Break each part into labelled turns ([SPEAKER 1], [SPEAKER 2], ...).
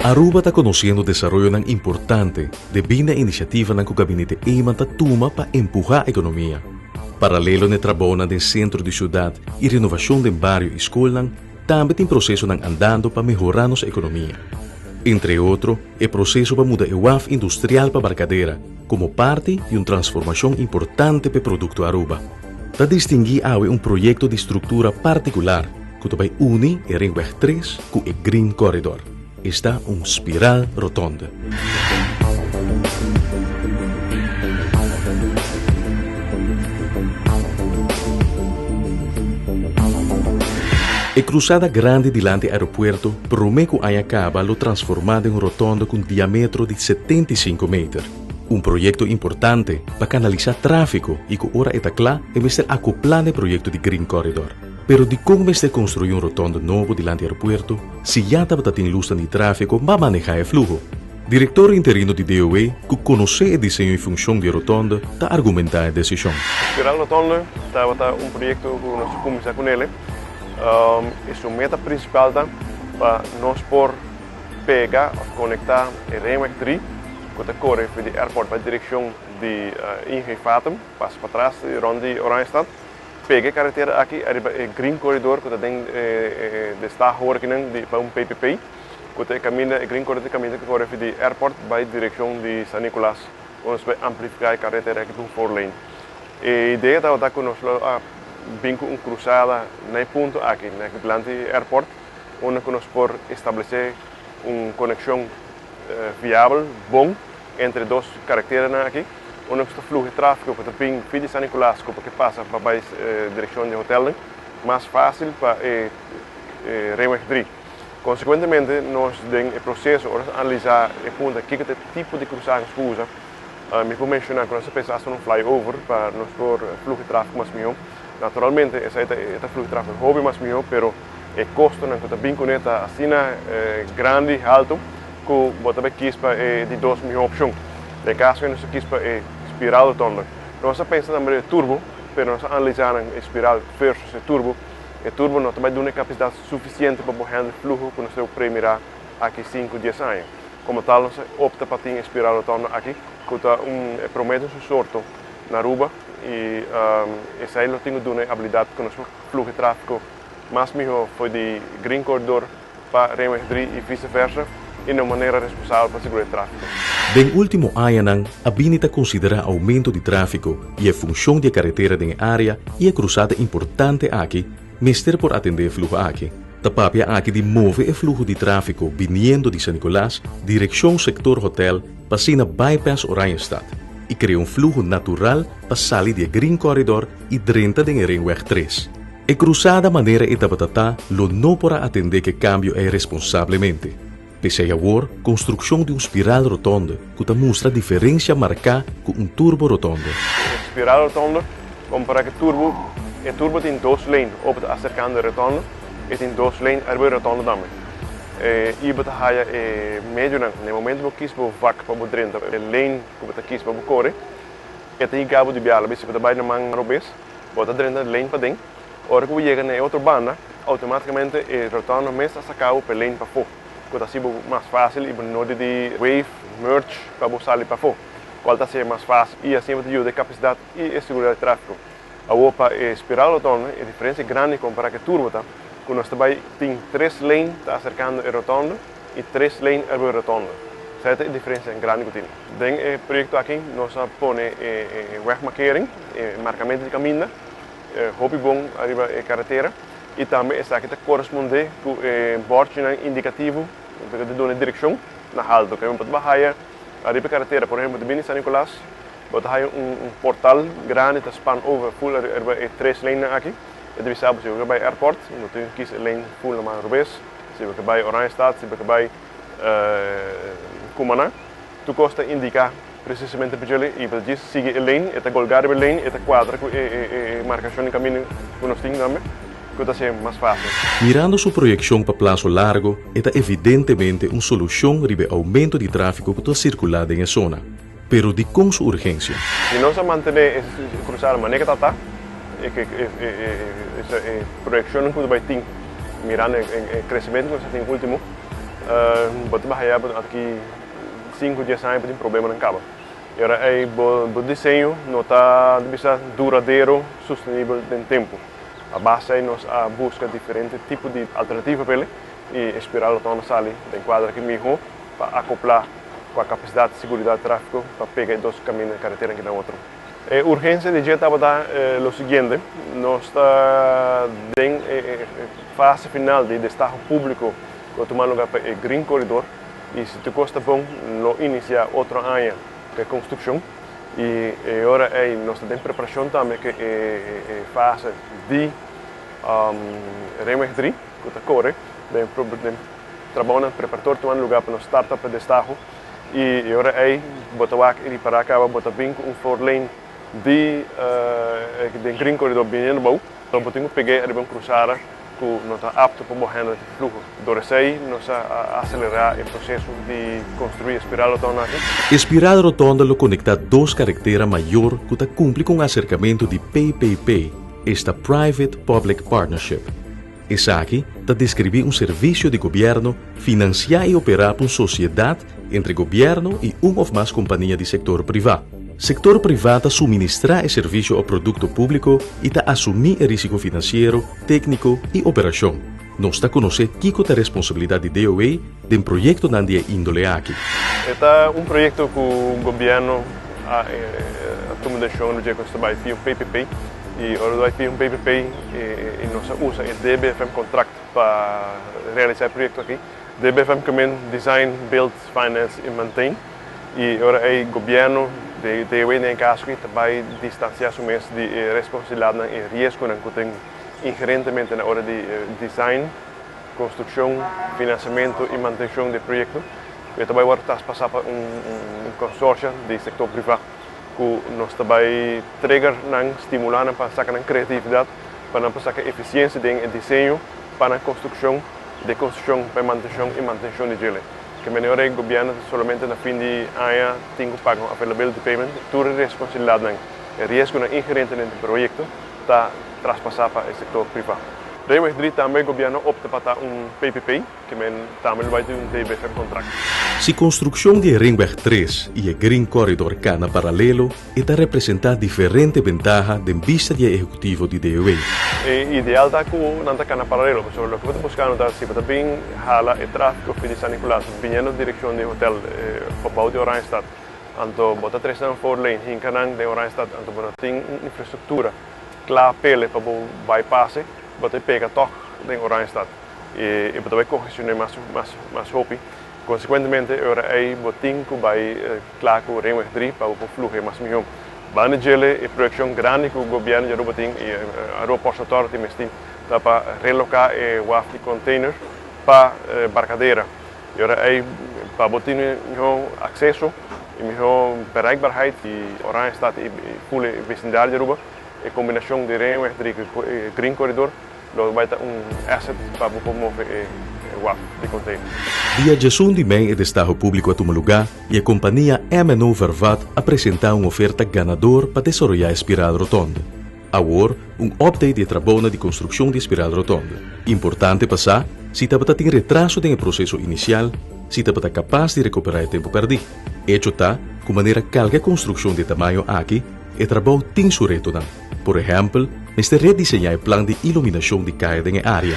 [SPEAKER 1] Aruba está conociendo desarrollo importante debido a iniciativa que el gabinete EMA toma para empujar la economía. Paralelo al trabajo del centro de ciudad y renovación del barrio y escuela, también hay proceso andando para mejorar nuestra economía. Entre otros, el proceso para mudar el WAF industrial para Barcadera como parte de una transformación importante para el producto Aruba. Está distinguir ahora un proyecto de estructura particular que também une el Ringweg 3 con el Green Corridor. Está una espiral rotonda. A cruzada grande delante do aeropuerto promete que acaba lo transformado em rotonda com diâmetro de 75 metros. Um projeto importante para canalizar tráfego e que ora está claro é ser acoplado ao projeto de Green Corridor. Pero de como se construir rotonda novo delante do aeropuerto, se já estava tendo luz de tráfego, vai manejar o fluxo. Diretor interino de DOE, que conhece o desenho e função de rotonda, está argumentando a decisão.
[SPEAKER 2] A rotonda está um projeto que nós começamos com ele. A meta principal para nós por pegar ou conectar o Ringweg 3 que está correndo do aeroporto para a direção de Inge Fatum, passa para trás, rond de Oranjestad. Peguei a carretera aqui, o Green Corridor, que tem está working para PPP, que caminha o Green Corridor caminha que corre do aeroporto para a direção de San Nicolás, onde vai amplificar a carretera aqui para 4 lane. A ideia é que nós vinco uma cruzada no ponto aqui, delante do aeroporto, onde nós podemos estabelecer uma conexão viável, bom, entre duas carreteras aqui, onde está fluxo de tráfego para o de San Nicolás, que passa para a direção de hotel, mais fácil para o Ringweg 3. Consequentemente, nós temos o processo de analisar o ponto que tipo de cruzagem se usa. Me vou mencionar que nós pensamos em um flyover para nós pôr fluxo de tráfego mais melhor. Naturalmente, esse fluxo de tráfego é hobby mais melhor, mas o custo não está bem conectado assim grande, alto, que você quis para de 2 milhões de opções. De caso que nós quis para espiral rotonda. Nós pensamos também em turbo, mas nós analisamos a espiral versus o turbo. O turbo não também tem uma capacidade suficiente para handlar o fluxo que nós temos para aqui 5, 10 anos. Como tal, nós optamos para ter a espiral rotonda aqui, que promete um sorto na Aruba. E esse aí tem uma habilidade que nós fluxo de tráfego mais melhor foi de Green Corridor para Ringweg 3 e vice-versa, e de uma maneira responsável para segurar o tráfego.
[SPEAKER 1] Den último ano, a Binita considera aumento de tráfego e a função de carretera da área e a cruzada importante aqui, mister por atender o fluxo aqui. Tapapia aqui de move o fluxo de tráfego viniendo de San Nicolás, direção sector hotel, para bypass Oranjestad. E cria um fluxo natural para sair do Green Corridor e drenta do Ringweg 3. A cruzada maneira etabatata lo não para atender que cambio é responsavelmente. Pese a agora, construção de uma espiral rotonda que mostra a diferença marcada com um turbo rotonda.
[SPEAKER 2] A espiral rotonda, comparado com o turbo tem 2 lanes acercando a rotonda e tem 2 lanes a rotonda também. E você vai meio no momento que você vai para o drenta, a lane que você quis para o corre, e tem cabo de biala, se você vai na mão robês, você drenta a lane para dentro. Ora que você chega na outra banda, automaticamente a rotonda começa a sacar o lane para fora. Que está sendo mais fácil e não de wave, merge para você sair para fora. Qual está sendo mais fácil e assim você ajuda a capacidade e a segurança do tráfego. A OPA é espiral rotonda, a diferença é grande comparado com a turbo, tá? Que nós também tem 3 lanes acercando a rotonda e 3 lanes a rotonda. Essa é a diferença grande que tem. Dentro do projeto aqui, nós põe wegmarkering, marcamento de caminho, hobby bom arriba a carretera e também essa aqui corresponde com o bordinho indicativo de uma direção na alta. Que você vai arriba a carretera, por exemplo, de Bini San Nicolás, você vai portal grande que span over full arriba 3 lanes aqui. E você sabe se você vai ao aeroporto, não tem que ir lane full na Rubens, se você vai Oranjestad, se você vai Cumaná, tu costa indicar precisamente para ele e para dizer siga a lane, esta golgar a lane, esta quadra com a marcação de caminho que nós temos também. Que está sendo mais fácil.
[SPEAKER 1] Mirando sua projeção para prazo largo, está evidentemente uma solução para o aumento de tráfego que está circulando na zona, pero de com sua urgência.
[SPEAKER 2] Se nós manter essa cruzada de maneira que está, essa projeção que vai ter, mirando o crescimento que nós temos último, Bota bahaya aqui 5 dias sem tem problema não acaba. E agora é o desenho não está bisa duradouro, sustentável no tempo. A base é nós a busca diferentes tipos de alternativas para ele e espiral autónoma sali tem quadro aqui mesmo para acoplar com a capacidade de segurança de tráfego para pegar dois caminhos de carretera que na outro. A urgência de gente está o seguinte, nós está em fase final de destaque público para tomar lugar para o Green Corridor e se tu gosta bom, não iniciar outra área que é construção e agora nós temos preparação também que é fase de RMR3 que está corre, trabalhando preparatório tomar lugar para nós startup de destaque e agora botar aqui para cá botar bem um 4-lane de Green Corridor bem no baú, então podemos pegar e vamos cruzar que não está apto para morrer no fluxo. Door aí, nós acelerar o processo de construir a espiral rotonda.
[SPEAKER 1] Espiral rotonda lo conecta duas carreteras maior que está cumpre com o acercamento de PPP, esta Private Public Partnership. Essa aqui está descrever um serviço de governo financiar e operar por uma sociedade entre governo e uma ou mais companhias de setor privado. Setor privado suministra o serviço ao produto público e está assumir o risco financeiro, técnico e operação. Nós está conhecer que é a responsabilidade de DOE de um projeto na índole aqui.
[SPEAKER 2] Este é um projeto que o governo toma decisão no dia que vai fazer um PPP e agora vai fazer um PPP e nós usa o DBFM contract para realizar o projeto aqui. DBFM também design, build, finance e maintain e agora o governo de DOE em caso que vai distanciar-se mais de responsabilidade e risco que tem inherentemente na hora de design, construção, financiamento e manutenção do projeto. E também agora está a passar para consórcio de setor privado que nós também trigger, estimular para sacar criatividade, para passar eficiência de desenho, para a construção, de construção, para manutenção e manutenção de gelo. Que melhor o governo somente na fim de ano tem que pagar availability payment, toda a responsabilidade e risco inherente no projeto está traspassar para o setor privado. RMR3 também o governo opta para PPP, que também vai ter DBFM contract.
[SPEAKER 1] Se construção de RMR3 e o Green Corridor cana paralelo, está representar diferentes vantagens de vista do executivo de DOE.
[SPEAKER 2] O ideal é que não está cana paralelo, porque o que você buscando é se você bem hala o tráfego de San Nicolás, vindo na direção do hotel Papau de Oranjestad, então bota 3 anos 4 lane, em Canang de Oranjestad, então você tem infraestrutura clara para o bypass, você pega toque de Oranjestad e você vai congestionar mais rápido. Consequentemente, agora você tem que vai claro com o RMR3 para o fluxo mais melhor. Banda gele e projeção grande que o governo já tem e a Aeroporto Authority está para relocar o WAF de container para barcadeira. E agora para botar acesso e melhor bereikbaarheid e Oranjestad e full vecindário de Aruba, a combinação de RMR3 e Green Corridor vai ter asset para mover o WAF de container.
[SPEAKER 1] Dia 18 de maio, o Estado Público a tomar lugar e a companhia MNO Vervat apresentar uma oferta ganador para desenvolver a espiral rotonda. Agora, update de trabalho de construção de espiral rotonda. Importante passar, se está ter retraso no processo inicial, se está capaz de recuperar o tempo perdido. Hecho está, com maneira qualquer construção de tamanho aqui, o trabalho tem seu retorno. Por exemplo, neste redesenhar o plano de iluminação de caia na área.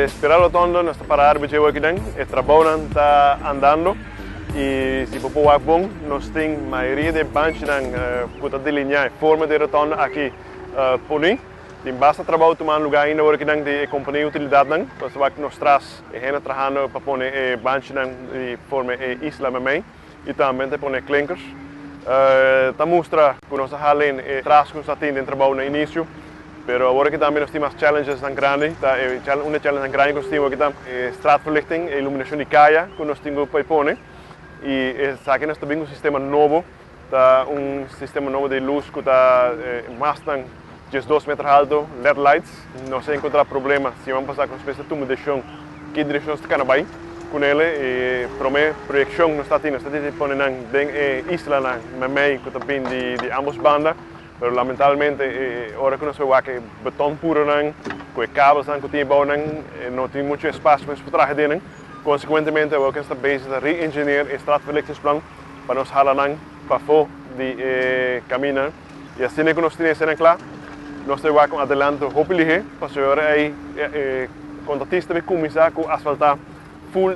[SPEAKER 2] Espiral rotonda nós está parado aqui dentro, o trabalho está andando e se for bom, nós temos a maioria de bancos que delinear a forma de rotonda aqui por aí. Tem bastante trabalho tomando lugar ainda aqui dentro de companhia de utilidade, nós vamos traz e trabalhando para pôr bancos de forma isla também e também para pôr clinkers. Está mostra que nós além traz que nós temos de trabalho no início, mas agora que também nós temos challenges tão grandes, uma challenge grande que nós temos aqui é straatverlichting, a iluminação de caia que nós temos para pôr e aqui nós temos sistema novo, sistema novo de luz que está mais de 2 metros alto, LED lights, não se encontrar problema se vamos passar com uma espécie de direção, que direção está canabay com ele e para a projeção nós temos de pôr na isla na meio que também de ambas bandas, mas lamentavelmente agora que nós vemos aqui beton puro com cabos que tem bom não tem muito espaço para trás dele, Consequentemente, we estamos bezig met re-engineer en straatverlichtingsplan para nos jalar para fora de caminho. E assim que nós temos claro, nós temos com adelanto hopelijk para ser aí contratista vai começar com asfaltar full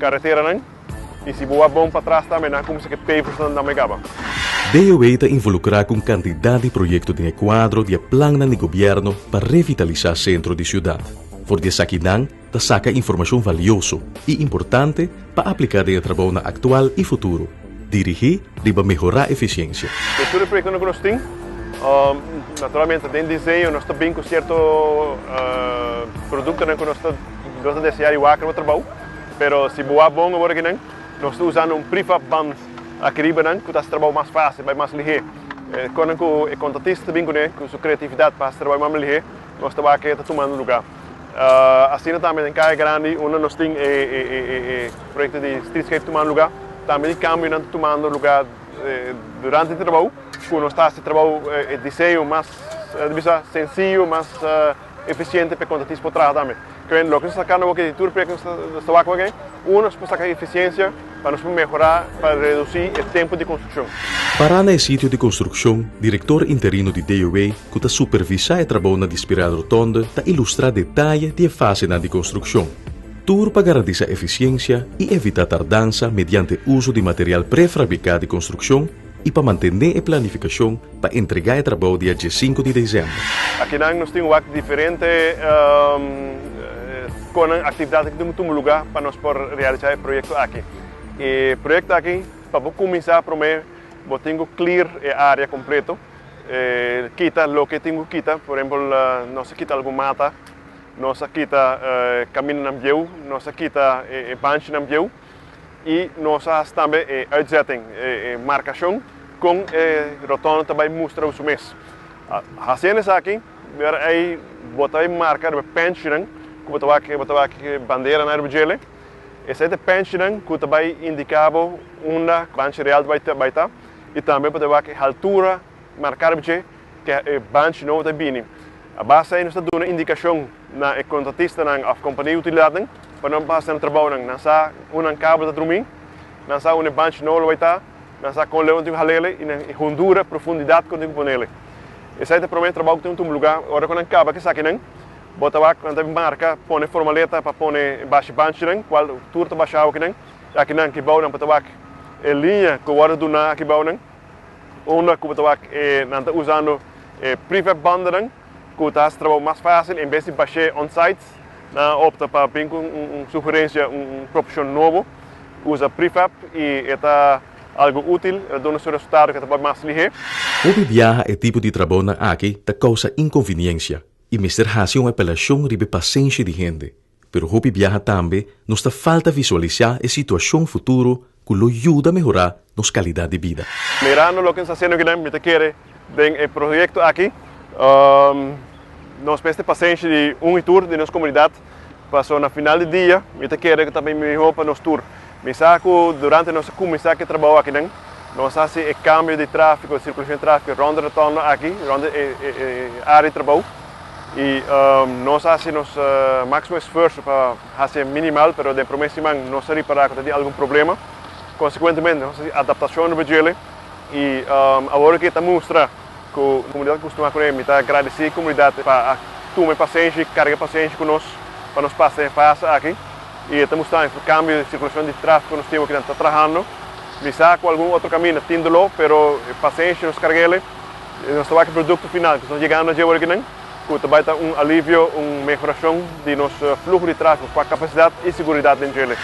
[SPEAKER 2] carretera não. E se boa bom para trás também, não como se que pavers não me acaba.
[SPEAKER 1] DOE está involucrado com quantidade de projetos de quadro de plano de governo para revitalizar o centro da cidade. Por isso aqui está saca informação valiosa e importante para aplicar o trabalho atual e futuro. Dirigir para melhorar a eficiência.
[SPEAKER 2] O todo projeto que nós temos, naturalmente, dentro do desenho, nós estamos bem com certo produto que nós estamos desejando o trabalho. Mas se boa bom agora que nós estamos usando prefab band aqui que está trabalho mais fácil, mais ligeiro. Quando o contratista vem com sua criatividade para trabalhar mais ligeiro, nós estamos aqui tomando lugar. Assim também em cada grande, onde nós temos projeto de streetscape tomando lugar, também cambio não tomando lugar durante o trabalho, quando nós estamos trabalho desenho mais sencillo, mais eficiente para o contratista por trás também. Quando nós estamos sacando aqui tudo para que nós estamos aqui, nós podemos sacar eficiência para nos melhorar, para reduzir o tempo de construção.
[SPEAKER 1] Para no sítio de construção, diretor interino de DOE, que está supervisar o trabalho na espiral rotonda, está ilustrar detalhes de fase de construção. Tudo para garantir eficiência e evitar tardança mediante uso de material pré-fabricado de construção e para manter a planificação para entregar o trabalho dia 5 de dezembro.
[SPEAKER 2] Aqui nós temos diferentes com atividades que temos lugar para nós poder realizar o projeto aqui. E o projeto aqui, para começar, primeiro, eu tenho que clear a área completa, quita o que tenho que quitar, por exemplo, nós quita alguma mata, nós quita caminho na meio, nós quita banco na meio e nós também uitzetting, marcação com rotonda também mostra o mês. Fazendo isso aqui, aí botar marcar o pension, que botar aqui bandeira na área. Esse pension que também indicava onde o banco real vai estar e também botar aqui a altura marcar que o banco não está bem. A base aí nós está dando indicação na contratista na companhia utilidade para não passar no trabalho não sa cabo da dormir não sa banco não vai estar não sa com leão tem halele e na hondura profundidade com tem ponele esse aí é provavelmente trabalho que tem um lugar agora quando acaba que saque não bota lá quando marca põe formaleta para pôr baixo banco não qual turta baixar aqui não aqui não que bau não para tabac linha que agora do na aqui bau não onde que tabac não está usando prefab band não que está trabalho mais fácil em vez de baixar on-site opta para vir com sugerência proporção novo usa prefab e está algo útil dando seu resultado que está mais ligeiro.
[SPEAKER 1] Hobby viaja é tipo de trabalho aqui que causa inconveniência e Mr. Hasi uma apelação ribe paciência de gente. Pero hobby viaja também nos está falta visualizar a situação futuro que lo ajuda a melhorar nossa qualidade de vida.
[SPEAKER 2] Mirando o que está fazendo aqui, me quer o projeto aqui. Nós temos paciência de tour de nossa comunidade. Passou na final do dia, me quer que também melhor para nosso tour. Me saco durante nossa começar que trabalho aqui, nós fazemos o câmbio de tráfego, circulação de tráfego, ronda retorno aqui, ronda área de trabalho. E nós fazemos máximo esforço para fazer minimal, mas de promessa não se reparar que tem algum problema. Consequentemente, nós fazemos adaptação no budget e agora que está mostra que a comunidade costuma com ele, está agradecer a comunidade para tomar paciência, carregar paciência conosco para nos passar aqui. E estamos mostrando o câmbio de circulação de tráfego que nós temos que está trabalhando. Me saco algum outro caminho, tendo-lo, mas paciência nos carregar. Nós estamos aqui no produto final, que estamos chegando a agora que também está alívio, melhoração de nosso fluxo de tráfego com a capacidade e segurança dentro dele.